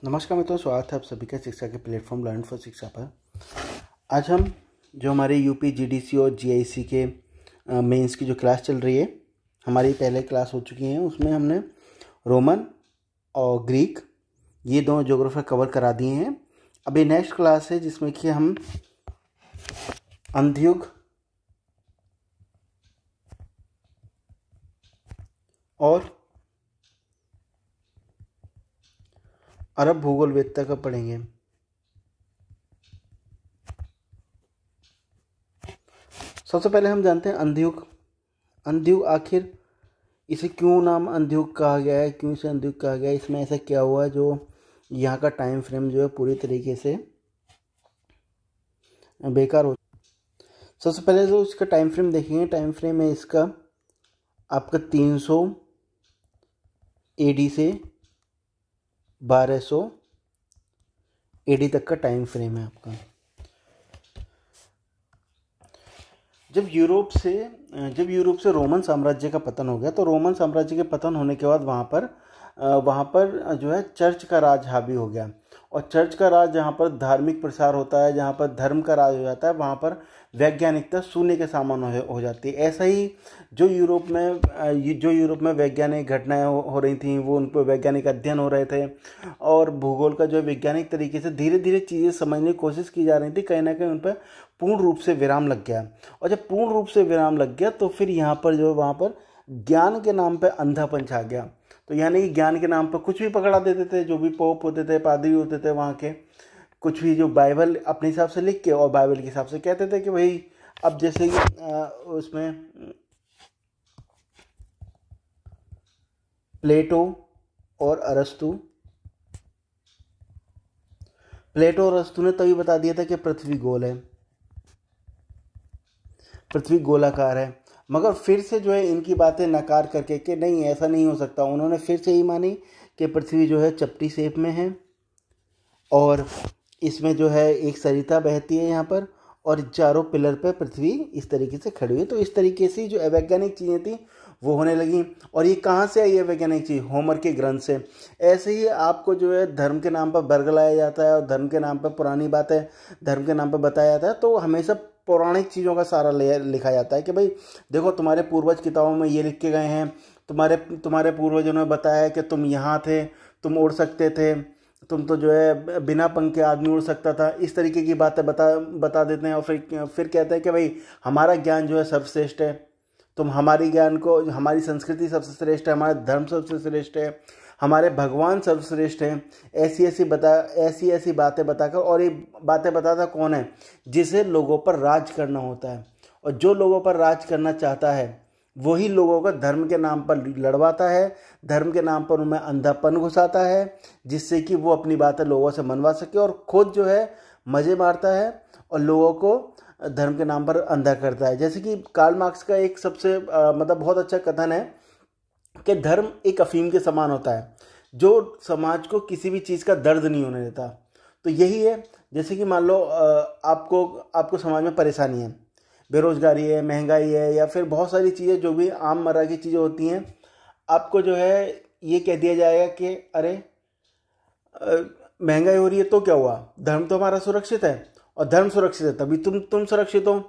नमस्कार मित्रों, स्वागत है आप सभी का शिक्षा के प्लेटफॉर्म लर्न फॉर शिक्षा पर। आज हम जो हमारे यूपी जीडीसी और जीआईसी के मेंस की जो क्लास चल रही है, हमारी पहले क्लास हो चुकी है, उसमें हमने रोमन और ग्रीक ये दोनों ज्योग्राफी कवर करा दिए हैं। अभी नेक्स्ट क्लास है जिसमें कि हम अंधयुग और अरब भूगोल वेदता का पढ़ेंगे। सबसे पहले हम जानते हैं अंधयुग। अंधयुग आखिर इसे क्यों नाम अंधयुग कहा गया है, क्यों इसे अंधयुग कहा गया है, इसमें ऐसा क्या हुआ जो यहाँ का टाइम फ्रेम जो है पूरी तरीके से बेकार हो। सबसे पहले जो इसका टाइम फ्रेम देखेंगे, टाइम फ्रेम है इसका आपका 300 AD से 1200 AD तक का टाइम फ्रेम है आपका। जब यूरोप से रोमन साम्राज्य का पतन हो गया, तो रोमन साम्राज्य के पतन होने के बाद वहाँ पर जो है चर्च का राज हावी हो गया। और चर्च का राज जहाँ पर धार्मिक प्रसार होता है, जहाँ पर धर्म का राज हो जाता है, वहाँ पर वैज्ञानिकता शून्य के समान हो जाती है। ऐसा ही जो यूरोप में वैज्ञानिक घटनाएं हो रही थी, वो उन पर वैज्ञानिक अध्ययन हो रहे थे और भूगोल का जो वैज्ञानिक तरीके से धीरे धीरे चीज़ें समझने की कोशिश की जा रही थी, कहीं ना कहीं उन पर पूर्ण रूप से विराम लग गया। और जब पूर्ण रूप से विराम लग गया तो फिर यहाँ पर जो वहाँ पर ज्ञान के नाम पर अंधापन छा गया। तो यानी कि ज्ञान के नाम पर कुछ भी पकड़ा देते थे, जो भी पोप होते थे, पादरी होते थे वहाँ के, कुछ भी जो बाइबल अपने हिसाब से लिख के और बाइबल के हिसाब से कहते थे कि भाई अब जैसे कि उसमें प्लेटो और अरस्तु ने तभी बता दिया था कि पृथ्वी गोल है, पृथ्वी गोलाकार है। मगर फिर से जो है इनकी बातें नकार करके कि नहीं ऐसा नहीं हो सकता, उन्होंने फिर से ही मानी कि पृथ्वी जो है चपटी शेप में है और इसमें जो है एक सरिता बहती है यहाँ पर और चारों पिलर पे पृथ्वी इस तरीके से खड़ी हुई। तो इस तरीके से जो अवैज्ञानिक चीज़ें थी वो होने लगी। और ये कहाँ से आई है वैज्ञानिक चीज़? होमर के ग्रंथ से। ऐसे ही आपको जो है धर्म के नाम पर बरगलाया जाता है और धर्म के नाम पर पुरानी बातें धर्म के नाम पर बताया जाता है, तो हमेशा पौराणिक चीज़ों का सारा लिखा जाता है कि भाई देखो तुम्हारे पूर्वज किताबों में ये लिख के गए हैं, तुम्हारे पूर्वजों ने बताया है कि तुम यहाँ थे, तुम उड़ सकते थे, तुम तो जो है बिना पंख के आदमी उड़ सकता था। इस तरीके की बातें बता देते हैं और फिर कहते हैं कि भाई हमारा ज्ञान जो है सर्वश्रेष्ठ है, तुम हमारी ज्ञान को, हमारी संस्कृति सबसे श्रेष्ठ है, हमारा धर्म सबसे श्रेष्ठ है, हमारे भगवान सर्वश्रेष्ठ हैं। ऐसी बातें बताकर, और ये बातें बताता कौन है? जिसे लोगों पर राज करना होता है। और जो लोगों पर राज करना चाहता है वही लोगों को धर्म के नाम पर लड़वाता है, धर्म के नाम पर उनमें अंधापन घुसाता है, जिससे कि वो अपनी बातें लोगों से मनवा सके और खुद जो है मज़े मारता है और लोगों को धर्म के नाम पर अंधा करता है। जैसे कि कार्ल मार्क्स का एक सबसे बहुत अच्छा कथन है कि धर्म एक अफीम के समान होता है जो समाज को किसी भी चीज़ का दर्द नहीं होने देता। तो यही है, जैसे कि मान लो आपको समाज में परेशानी है, बेरोजगारी है, महंगाई है, या फिर बहुत सारी चीज़ें जो भी आम मर्रा की चीज़ें होती हैं, आपको जो है ये कह दिया जाएगा कि अरे महंगाई हो रही है तो क्या हुआ, धर्म तो हमारा सुरक्षित है और धर्म सुरक्षित है तभी तुम सुरक्षित हो।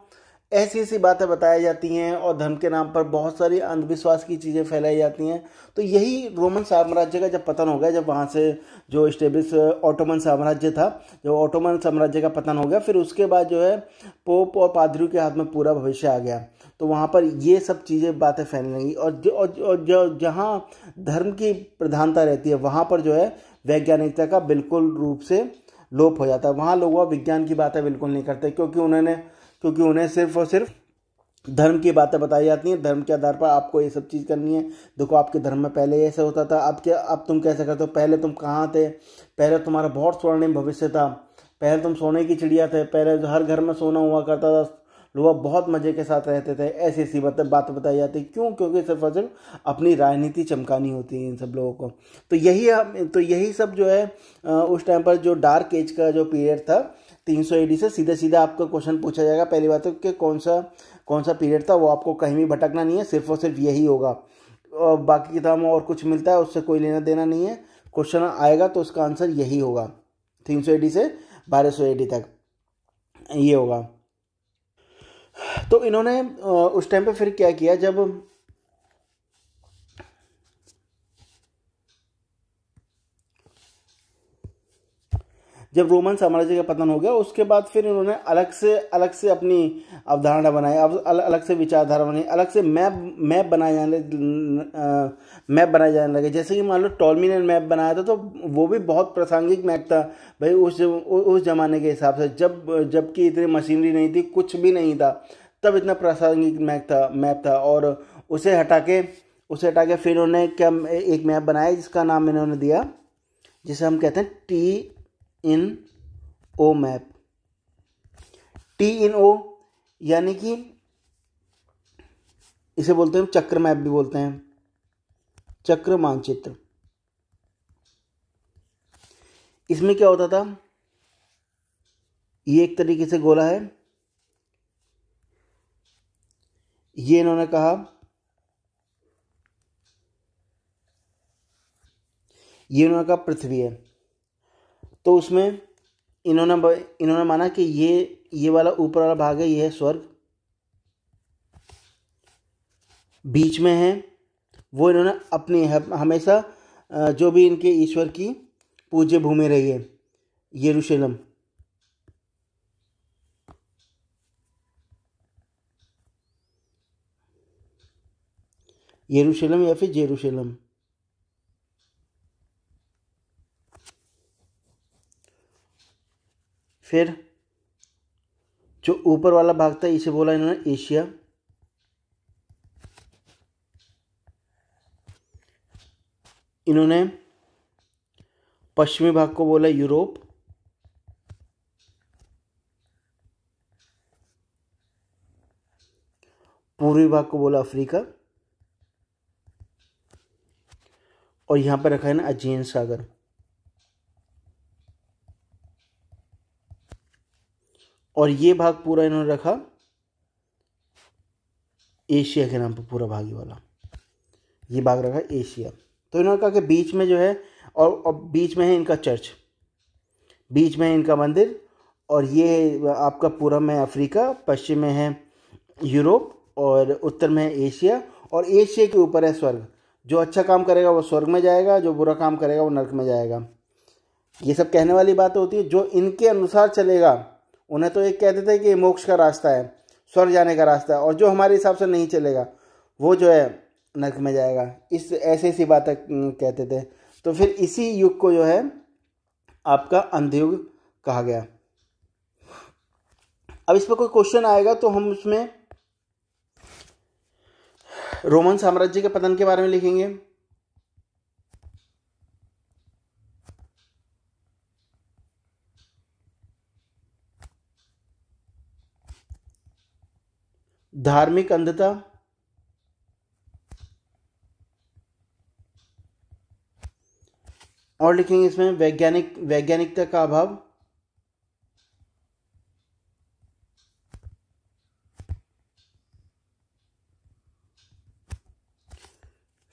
ऐसी बातें बताई जाती हैं और धर्म के नाम पर बहुत सारी अंधविश्वास की चीज़ें फैलाई जाती हैं। तो यही रोमन साम्राज्य का जब पतन हो गया, जब वहाँ से जो स्टेब्लिश ऑटोमन साम्राज्य था, जब ऑटोमन साम्राज्य का पतन हो गया, फिर उसके बाद जो है पोप और पादरियों के हाथ में पूरा भविष्य आ गया। तो वहाँ पर ये सब चीज़ें बातें फैलने लगी और जहाँ धर्म की प्रधानता रहती है वहाँ पर जो है वैज्ञानिकता का बिल्कुल रूप से लोप हो जाता है। वहाँ लोग विज्ञान की बातें बिल्कुल नहीं करते, क्योंकि उन्हें सिर्फ और सिर्फ धर्म की बातें बताई जाती हैं। धर्म के आधार पर आपको ये सब चीज़ करनी है। देखो आपके धर्म में पहले ऐसा होता था, अब तुम कैसे करते हो? पहले तुम कहाँ थे? पहले तुम्हारा बहुत स्वर्णिम भविष्य था, पहले तुम सोने की चिड़िया थे, पहले हर घर में सोना हुआ करता था, लोग बहुत मज़े के साथ रहते थे। ऐसी बातें बताई जाती। क्यों? क्योंकि सिर्फ और सिर्फ अपनी राजनीति चमकानी होती है इन सब लोगों को। तो यही सब जो है उस टाइम पर जो डार्क एज का जो पीरियड था 300 AD से सीधा आपका क्वेश्चन पूछा जाएगा। पहली बात है कि कौन सा पीरियड था, वो आपको कहीं भी भटकना नहीं है, सिर्फ और सिर्फ यही होगा। और बाकी किताबों और कुछ मिलता है उससे कोई लेना देना नहीं है। क्वेश्चन आएगा तो उसका आंसर यही होगा, 380 से 1280 तक ये होगा। तो इन्होंने उस टाइम पे फिर क्या किया, जब रोमन साम्राज्य का पतन हो गया उसके बाद फिर इन्होंने अलग से अपनी अवधारणा बनाई, अलग से विचारधारा बनाई, अलग से मैप बनाए जाने लगे। जैसे कि मान लो टॉलमी ने मैप बनाया था तो वो भी बहुत प्रासंगिक मैप था भाई उस जमाने के हिसाब से, जबकि इतनी मशीनरी नहीं थी, कुछ भी नहीं था, तब इतना प्रासंगिक मैप था। और उसे हटा के फिर उन्होंने क्या एक मैप बनाया जिसका नाम इन्होंने दिया, जिसे हम कहते हैं T-in-O मैप। T-in-O यानी कि इसे बोलते हैं चक्र मैप भी बोलते हैं, चक्र मानचित्र। इसमें क्या होता था, ये एक तरीके से गोला है, ये इन्होंने कहा पृथ्वी है। तो उसमें इन्होंने माना कि ये वाला ऊपर वाला भाग है, ये है स्वर्ग, बीच में है वो इन्होंने अपनी हमेशा जो भी इनके ईश्वर की पूज्य भूमि रही है, यरूशलेम। या फिर जेरूशलेम। फिर जो ऊपर वाला भाग था इसे बोला इन्होंने एशिया। इन्होंने पश्चिमी भाग को बोला यूरोप। पूर्वी भाग को बोला अफ्रीका। और यहां पर रखा है ना अजीन सागर। और ये भाग पूरा इन्होंने रखा एशिया के नाम पर, पूरा भागी वाला ये भाग रखा एशिया। तो इन्होंने कहा कि बीच में जो है, और बीच में है इनका चर्च, बीच में है इनका मंदिर, और ये आपका पूरब में अफ्रीका, पश्चिम में है यूरोप, और उत्तर में है एशिया, और एशिया के ऊपर है स्वर्ग। जो अच्छा काम करेगा वो स्वर्ग में जाएगा, जो बुरा काम करेगा वो नरक में जाएगा। ये सब कहने वाली बात होती है। जो इनके अनुसार चलेगा उन्हें तो एक कहते थे कि मोक्ष का रास्ता है, स्वर्ग जाने का रास्ता है, और जो हमारे हिसाब से नहीं चलेगा वो जो है नरक में जाएगा। इस ऐसी बातें कहते थे। तो फिर इसी युग को जो है आपका अंधयुग कहा गया। अब इस पर कोई क्वेश्चन आएगा तो हम उसमें रोमन साम्राज्य के पतन के बारे में लिखेंगे, धार्मिक अंधता, और लिखेंगे इसमें वैज्ञानिकता का अभाव,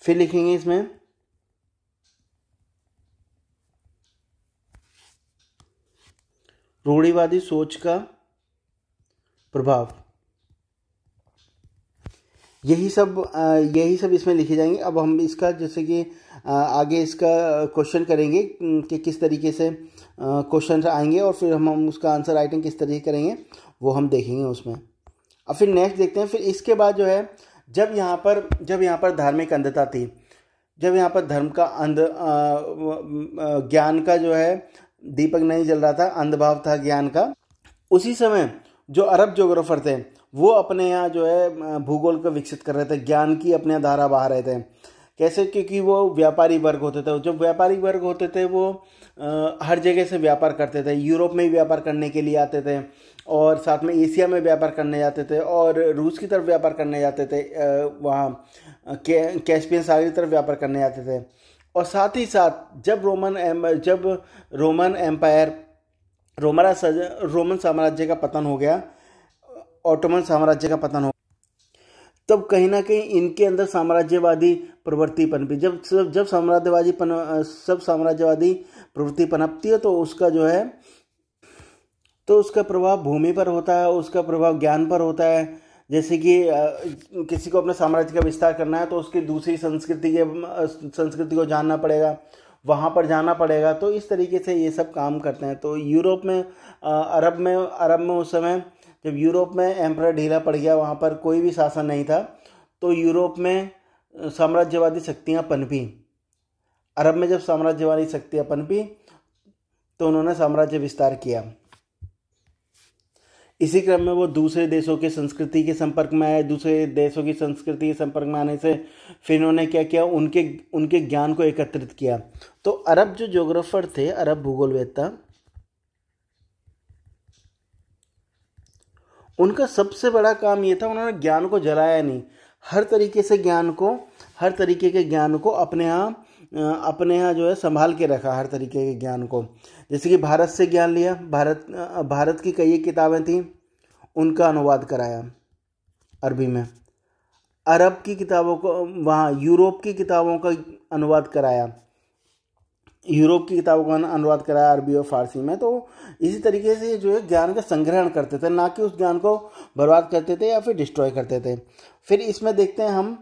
फिर लिखेंगे इसमें रूढ़िवादी सोच का प्रभाव। यही सब इसमें लिखे जाएंगे। अब हम इसका जैसे कि आगे इसका क्वेश्चन करेंगे कि किस तरीके से क्वेश्चन आएंगे, और फिर हम उसका आंसर राइटिंग किस तरीके करेंगे वो हम देखेंगे उसमें। अब फिर नेक्स्ट देखते हैं। फिर इसके बाद जो है जब यहाँ पर धार्मिक अंधता थी, जब यहाँ पर धर्म का ज्ञान का जो है दीपक नहीं जल रहा था, अंधभाव था ज्ञान का, उसी समय जो अरब ज्योग्राफर थे वो अपने यहाँ जो है भूगोल को विकसित कर रहे थे, ज्ञान की अपने धारा बहा रहे थे। कैसे? क्योंकि वो व्यापारी वर्ग होते थे। जो व्यापारी वर्ग होते थे वो हर जगह से व्यापार करते थे। यूरोप में भी व्यापार करने के लिए आते थे, और साथ में एशिया में व्यापार करने जाते थे, और रूस की तरफ व्यापार करने जाते थे, वहाँ कैस्पियन सागर की तरफ व्यापार करने जाते थे। और साथ ही साथ जब रोमन साम्राज्य का पतन हो गया, ऑटोमन साम्राज्य का पतन हो, तब कहीं ना कहीं इनके अंदर साम्राज्यवादी प्रवृत्ति पनपी। जब जब सब साम्राज्यवादी प्रवृत्ति पनपती है तो उसका जो है तो उसका प्रभाव भूमि पर होता है, उसका प्रभाव ज्ञान पर होता है। जैसे कि किसी को अपने साम्राज्य का विस्तार करना है तो उसकी दूसरी संस्कृति को जानना पड़ेगा, वहाँ पर जाना पड़ेगा। तो इस तरीके से ये सब काम करते हैं। तो यूरोप में अरब में उस समय जब यूरोप में एम्परर ढीला पड़ गया, वहाँ पर कोई भी शासन नहीं था, तो यूरोप में साम्राज्यवादी शक्तियाँ पनपी। अरब में जब साम्राज्यवादी शक्तियाँ पनपी तो उन्होंने साम्राज्य विस्तार किया। इसी क्रम में वो दूसरे देशों के संस्कृति के संपर्क में आए। दूसरे देशों की संस्कृति के संपर्क में आने से फिर इन्होंने क्या किया, उनके ज्ञान को एकत्रित किया। तो अरब जो ज्योग्राफर थे, अरब भूगोलवेत्ता, उनका सबसे बड़ा काम ये था, उन्होंने ज्ञान को जलाया नहीं। हर तरीके के ज्ञान को अपने यहाँ जो है संभाल के रखा, हर तरीके के ज्ञान को। जैसे कि भारत से ज्ञान लिया, भारत की कई किताबें थीं, उनका अनुवाद कराया अरबी में। अरब की किताबों को वहाँ यूरोप की किताबों का अनुवाद कराया, अरबी और फारसी में। तो इसी तरीके से जो है ज्ञान का संग्रहण करते थे, ना कि उस ज्ञान को बर्बाद करते थे या फिर डिस्ट्रॉय करते थे। फिर इसमें देखते हैं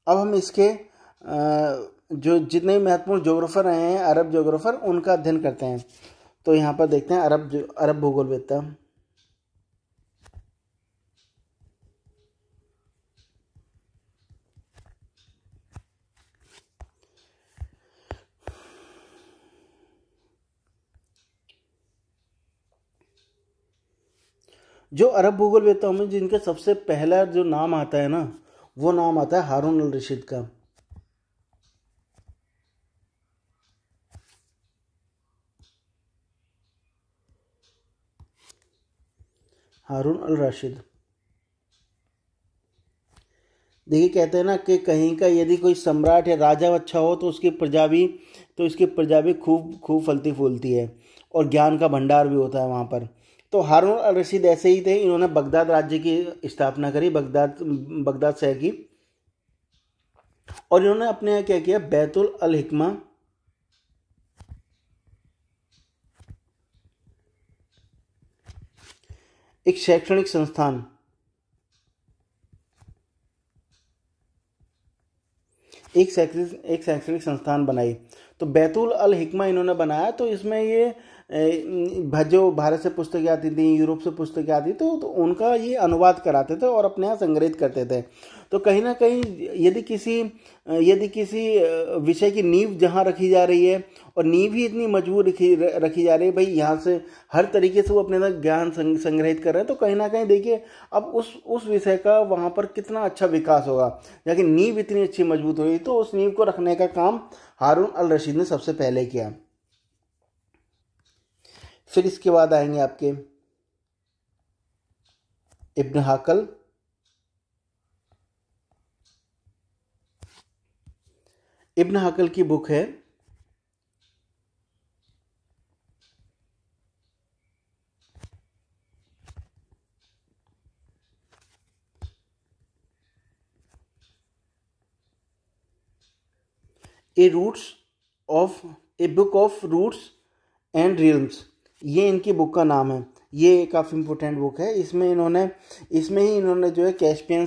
अब हम इसके जो जितने महत्वपूर्ण ज्योग्राफर रहे हैं, अरब ज्योग्राफर, उनका अध्ययन करते हैं। तो यहाँ पर देखते हैं अरब भूगोलवेत्ता। जो अरब भूगोलवेत्ताओं में जिनका सबसे पहला जो नाम आता है ना, वो नाम आता है हारून अल रशीद का। हारून अल रशीद। देखिए, कहते हैं ना कि कहीं का यदि कोई सम्राट या राजा अच्छा हो तो उसकी प्रजा भी खूब फलती फूलती है, और ज्ञान का भंडार भी होता है वहाँ पर। तो हारून अल रशीद ऐसे ही थे। इन्होंने बगदाद राज्य की स्थापना करी, बगदाद शहर की। और इन्होंने अपने यहाँ क्या किया, बैतुल अल हिकमा, एक शैक्षणिक संस्थान बनाई। तो बैतुल अल हिकमा इन्होंने बनाया। तो इसमें ये जो भारत से पुस्तकें आती थी, यूरोप से पुस्तकें आती तो उनका ये अनुवाद कराते थे और अपने यहाँ संग्रहित करते थे। तो कहीं ना कहीं यदि किसी विषय की नींव जहाँ रखी जा रही है, और नींव ही इतनी मजबूत रखी जा रही है, भाई यहाँ से हर तरीके से वो अपने अंदर ज्ञान संग्रहित कर रहे हैं, तो कहीं ना कहीं देखिए अब उस विषय का वहाँ पर कितना अच्छा विकास होगा, जाकि नींव इतनी अच्छी मजबूत हुई। तो उस नींव को रखने का काम हारून अल रशीद ने सबसे पहले किया। फिर इसके बाद आएंगे आपके इब्न हाकल। इब्न हाकल की बुक है a book of roots and realms. ये इनकी बुक का नाम है। ये काफ़ी इम्पोर्टेंट बुक है। इसमें ही इन्होंने जो है कैस्पियन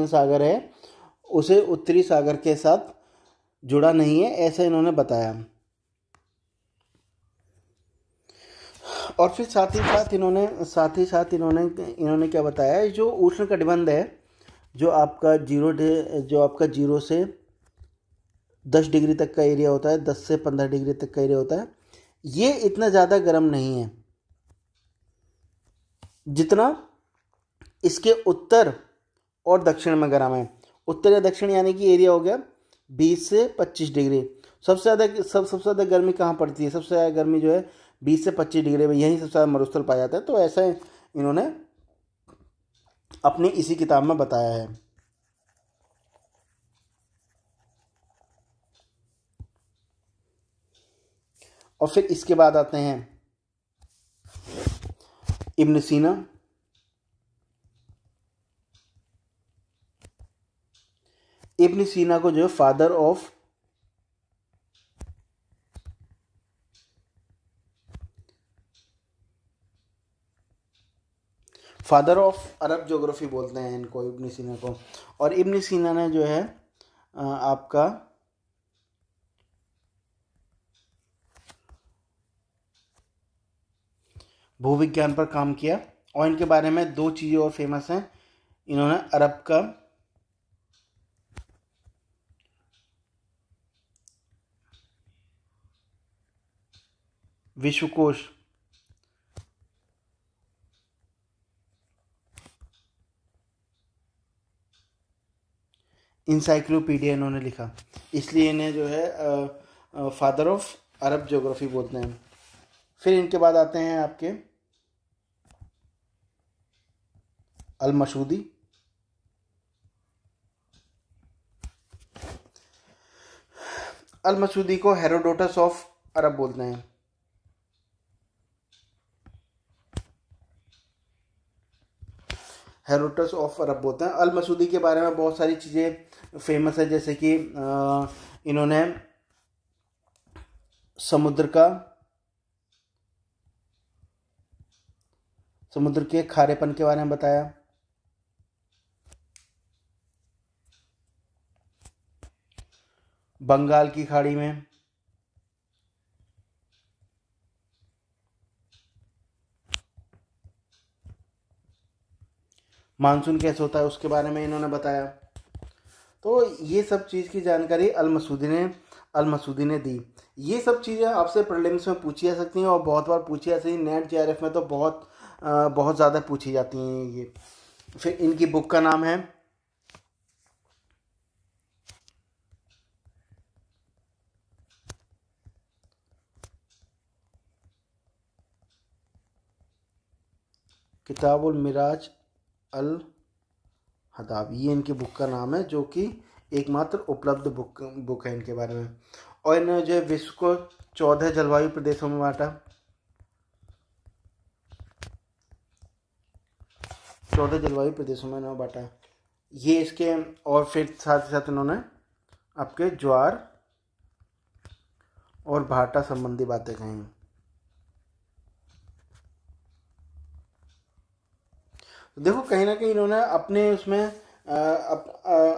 सागर है उसे उत्तरी सागर के साथ जुड़ा नहीं है, ऐसा इन्होंने बताया। और फिर साथ ही साथ इन्होंने क्या बताया, जो उष्णकटिबंध है, जो आपका 0 से 10 डिग्री तक का एरिया होता है, 10 से 15 डिग्री तक का एरिया होता है, ये इतना ज़्यादा गर्म नहीं है जितना इसके उत्तर और दक्षिण में गर्म है। उत्तर या दक्षिण यानी कि एरिया हो गया 20 से 25 डिग्री। सबसे ज़्यादा गर्मी कहाँ पड़ती है? सबसे ज़्यादा गर्मी जो है 20 से 25 डिग्री में, यहीं सबसे ज़्यादा मरुस्थल पाया जाता है। तो ऐसा इन्होंने अपनी इसी किताब में बताया है। और फिर इसके बाद आते हैं इब्न सीना। इब्न सीना को जो है फादर ऑफ अरब ज्योग्राफी बोलते हैं इनको, इब्न सीना को। और इब्न सीना ने जो है आपका भूविज्ञान पर काम किया। और इनके बारे में दो चीज़ें और फेमस हैं। इन्होंने अरब का विश्वकोश, इंसाइक्लोपीडिया इन्होंने लिखा, इसलिए इन्हें जो है फादर ऑफ अरब ज्योग्राफी बोलते हैं। फिर इनके बाद आते हैं आपके अल मसूदी। अल मसूदी को हेरोडोटस ऑफ अरब बोलते हैं। हेरोडोटस ऑफ अरब बोलते हैं। अल मसूदी के बारे में बहुत सारी चीज़ें फेमस है, जैसे कि इन्होंने समुद्र के खारेपन के बारे में बताया। बंगाल की खाड़ी में मानसून कैसे होता है उसके बारे में इन्होंने बताया। तो ये सब चीज़ की जानकारी अल मसूदी ने दी। ये सब चीज़ें आपसे प्रीलिम्स में पूछी जा सकती हैं और बहुत बार पूछी जा सकती हैं। नेट जेआरएफ में तो बहुत ज़्यादा पूछी जाती हैं ये। फिर इनकी बुक का नाम है किताबुल मिराज अल हदाब। ये इनकी बुक का नाम है, जो कि एकमात्र उपलब्ध बुक है इनके बारे में। और इन्होंने जो है विश्व को 14 जलवायु प्रदेशों में बांटा। 14 जलवायु प्रदेशों में इन्होंने बांटा ये इसके। और फिर साथ ही साथ इन्होंने आपके ज्वार और भाटा संबंधी बातें कही। देखो कहीं ना कहीं इन्होंने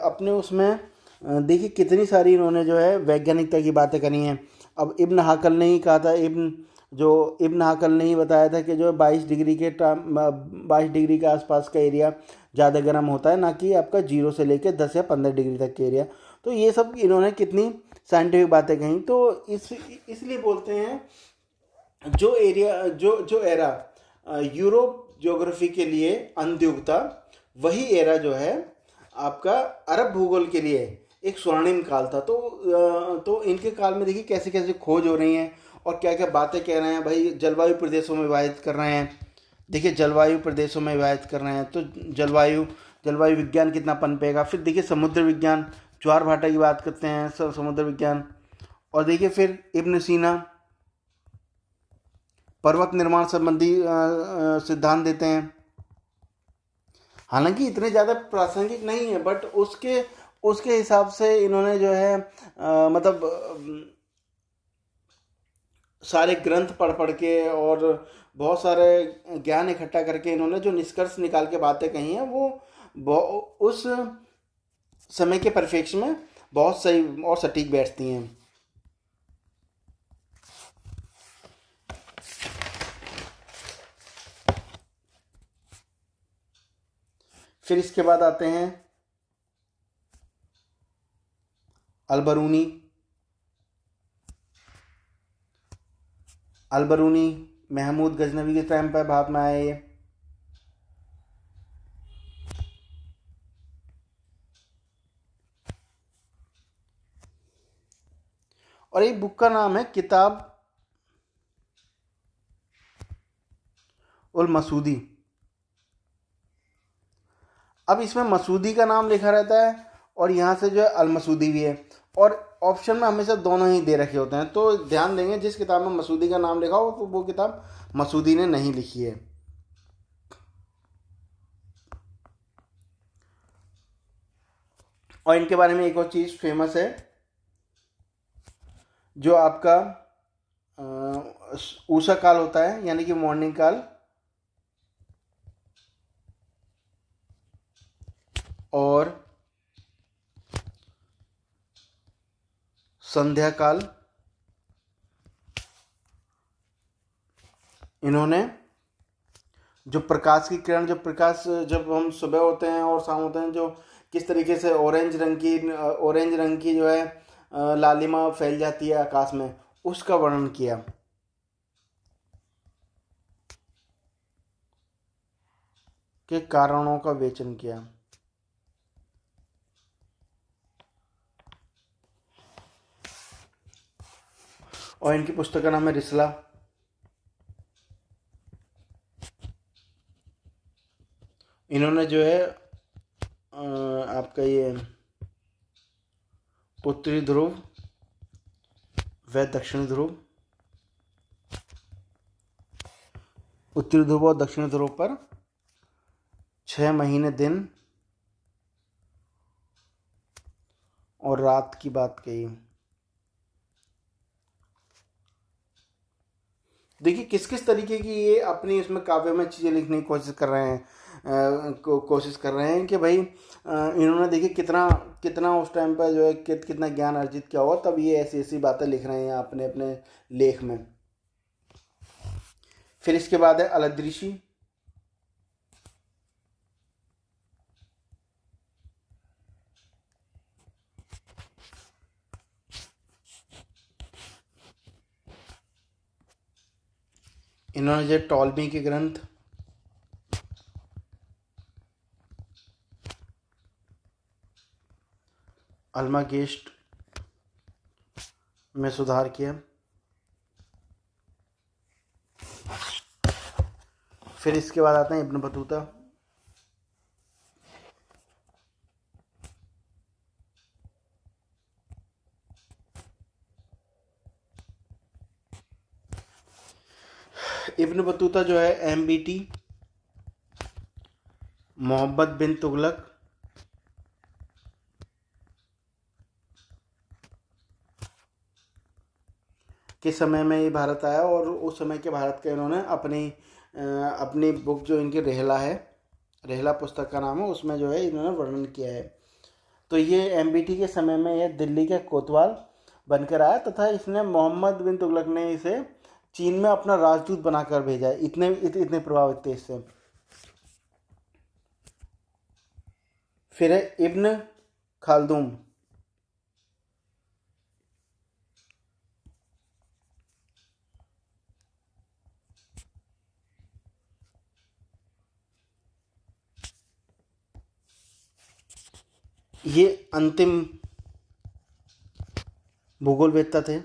अपने उसमें देखिए कितनी सारी इन्होंने जो है वैज्ञानिकता की बातें करी हैं। अब इब्न हाकल ने ही कहा था, इब्न हाकल ने ही बताया था कि जो 22 डिग्री के आसपास का एरिया ज़्यादा गर्म होता है, ना कि आपका 0 से लेकर 10 या 15 डिग्री तक के एरिया। तो ये सब इन्होंने कितनी साइंटिफिक बातें कही। तो इसलिए बोलते हैं जो एरा यूरोप ज्योग्राफी के लिए अनुयुग था, वही एरा जो है आपका अरब भूगोल के लिए एक स्वर्णिम काल था। तो इनके काल में देखिए कैसे कैसे खोज हो रही हैं और क्या क्या बातें कह रहे हैं। भाई जलवायु प्रदेशों में विभाजित कर रहे हैं। देखिए जलवायु प्रदेशों में विभाजित कर रहे हैं तो जलवायु विज्ञान कितना पनपेगा। फिर देखिए समुद्र विज्ञान, ज्वार भाटा की बात करते हैं समुद्र विज्ञान। और देखिए फिर इब्न सीना पर्वत निर्माण संबंधी सिद्धांत देते हैं। हालांकि इतने ज़्यादा प्रासंगिक नहीं है, बट उसके हिसाब से इन्होंने जो है मतलब सारे ग्रंथ पढ़ के और बहुत सारे ज्ञान इकट्ठा करके इन्होंने जो निष्कर्ष निकाल के बातें कही हैं वो उस समय के परिप्रेक्ष्य में बहुत सही और सटीक बैठती हैं। फिर इसके बाद आते हैं अलबरूनी महमूद गजनवी के टाइम पर भारत में आए ये। और एक बुक का नाम है किताब उल मसूदी। अब इसमें मसूदी का नाम लिखा रहता है और यहाँ से जो है अल मसूदी भी है, और ऑप्शन में हमेशा दोनों ही दे रखे होते हैं। तो ध्यान देंगे जिस किताब में मसूदी का नाम लिखा हो तो वो किताब मसूदी ने नहीं लिखी है। और इनके बारे में एक और चीज़ फेमस है, जो आपका ऊषा काल होता है, यानी कि मॉर्निंग काल, और संध्या काल। इन्होंने जो प्रकाश की किरण, जो प्रकाश जब हम सुबह होते हैं और शाम होते हैं, जो किस तरीके से ऑरेंज रंग की जो है लालिमा फैल जाती है आकाश में, उसका वर्णन किया। के कारणों का विवेचन किया। और इनकी पुस्तक का नाम है रिसला। इन्होंने जो है आपका ये उत्तरी ध्रुव व दक्षिणी ध्रुव, उत्तरी ध्रुव और दक्षिणी ध्रुव पर 6 महीने दिन और रात की बात कही। देखिए किस किस तरीके की ये अपनी इसमें काव्य में चीज़ें लिखने की कोशिश कर रहे हैं, कोशिश कर रहे हैं कि भाई इन्होंने देखिए कितना कितना उस टाइम पर जो है कितना ज्ञान अर्जित किया हुआ, तब ये ऐसी ऐसी बातें लिख रहे हैं अपने अपने लेख में। फिर इसके बाद है अलदृषि। इन्होंने जो टॉलमी के ग्रंथ, अल्मागेस्ट में सुधार किया। फिर इसके बाद आते हैं इब्न बतूता। इब्न बतूता जो है MBT, मोहम्मद बिन तुगलक के समय में ये भारत आया, और उस समय के भारत का इन्होंने अपनी बुक जो इनकी रेहला है, रेहला पुस्तक का नाम है, उसमें जो है इन्होंने वर्णन किया है। तो ये MBT के समय में ये दिल्ली के कोतवाल बनकर आया, तथा इसने मोहम्मद बिन तुगलक ने इसे चीन में अपना राजदूत बनाकर भेजा है। इतने प्रभावित थे इससे। फिर है इब्न खालदून। ये अंतिम भूगोलवेत्ता थे।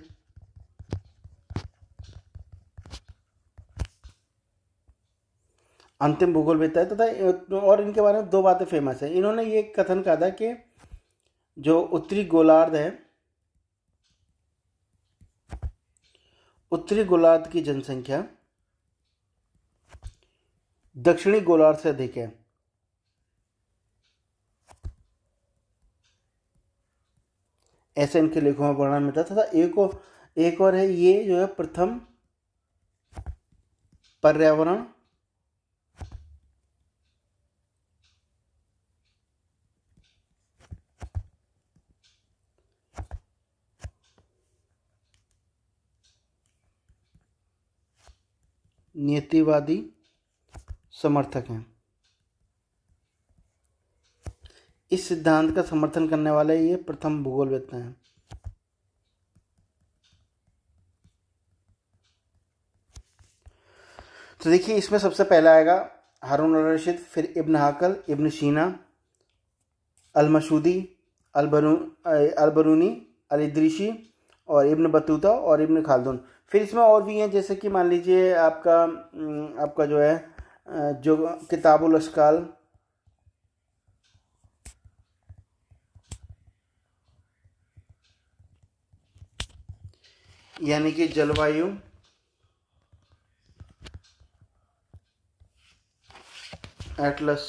अंतिम भूगोलवेत्ता है तथा और इनके बारे में 2 बातें फेमस है। इन्होंने ये कथन कहा था कि जो उत्तरी गोलार्ध की जनसंख्या दक्षिणी गोलार्ध से अधिक है। ऐसे इनके लेखों में वर्णन मिलता था। एक और है, ये जो है प्रथम पर्यावरण नियतिवादी समर्थक हैं। इस सिद्धांत का समर्थन करने वाले ये प्रथम भूगोलवेत्ता हैं। तो देखिए इसमें सबसे पहला आएगा हारून अल रशीद, फिर इब्न हाकल, इब्न शीना, अल-मशूदी, अल-बरूनी, अल-इदरीशी और इब्न बतूता और इब्न खालदून। फिर इसमें और भी हैं, जैसे कि मान लीजिए आपका जो है जो किताबुल अश्काल, यानी कि जलवायु एटलस,